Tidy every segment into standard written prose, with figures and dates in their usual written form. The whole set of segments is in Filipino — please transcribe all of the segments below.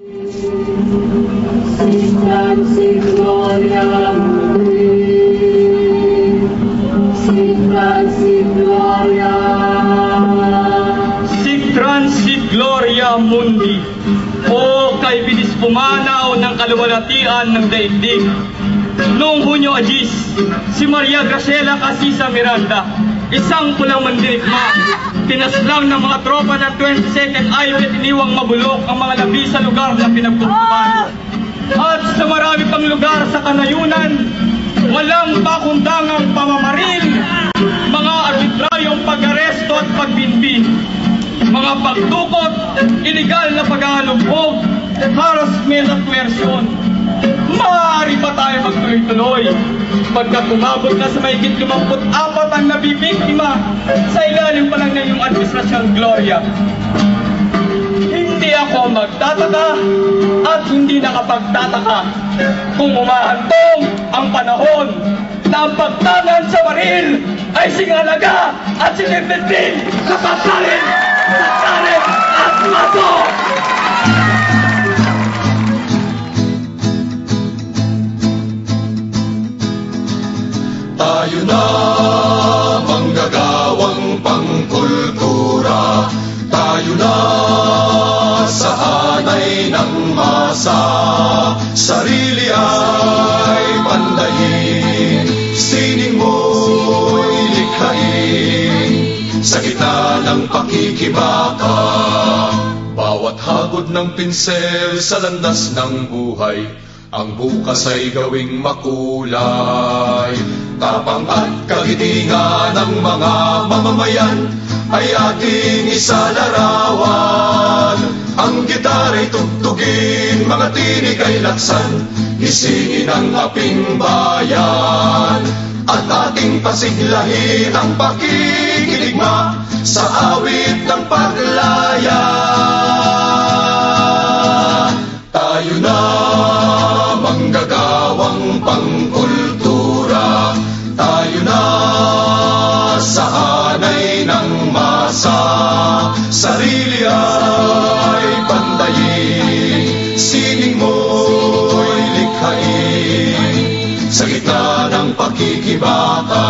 Si Gloria Mundi, o kay bilis pumanaw ng kaluwalhatian ng daigdig. Noong Hunyo 10, si Maria Graciela Casisa Miranda, isang pulang mandirigma, tinaslang ng mga tropa ng 22nd IB at iniwang mabulok ang mga labi sa lugar na pinagtutupad. At sa marami pang lugar sa kanayunan, walang pakundangang pamamaril, mga arbitraryong pag-aresto at pagbinbin, mga pagtukot, iligal na paghahalughog, harassment at coercion. Maaari pa tayo magtuloy-tuloy pagkat umabot na sa mahigit 54 ang nabibiktima sa ilalim pa lang ng iyong administrasyong Gloria. Hindi ako magtataka at hindi nakapagtataka kung umahantong ang panahon na ang pagtangan sa baril ay singalaga at sinipitrin sa pasalin, saksanin at maso! Tayo na manggagawang pangkultura, tayo na sa hanay ng masa, sarili ay pandayin, sining mo'y likhain, sa gitna ng pakikibaka, bawat hagod ng pinsel sa landas ng buhay, ang bukas ay gawing makulay. Tapang at kagitingan ng mga mamamayan ay ating isalarawan. Ang gitara'y tugtugin, mga tinig ay laksan, gisingin ang aping bayan. At ating pasiglahin ang pakikiligma sa awit ng paglaya. Tayo na manggagawang pangkultura, tayo na sa hanay ng masa, sarili ay pandayin, sining mo'y likhain, sa gitna ng pakikibaka.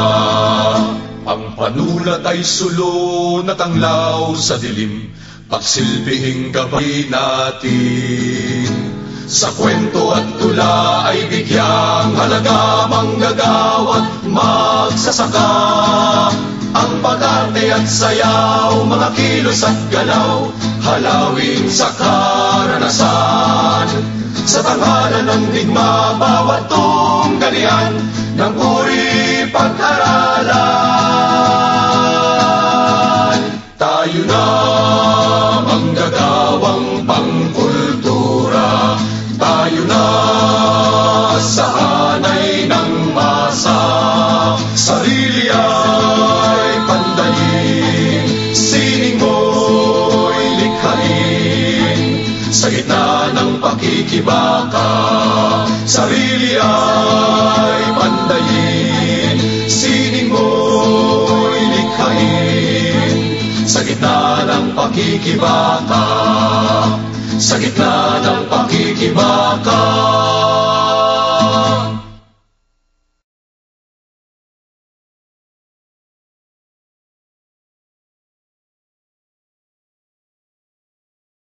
Ang panulat ay sulo na tanglaw sa dilim, pagsilbihing gabay natin. Sa kwento at tula ay bigyang halaga, manggagawa't magsasaka. Ang pag-arte at sayaw, mga kilos at galaw, halawin sa karanasan. Sa tanghalan ng digma, bawat tunggalian ng puri pag-aralan. Tayo na manggagawang pangkultura, tayo na sa hanay ng masa, sarili ay pandayin, sining mo'y likhain, sa gitna ng pakikibaka, sarili ay pandayin, sining mo'y likhain, sa gitna ng pakikibaka, sa gitna ng pakikibaka.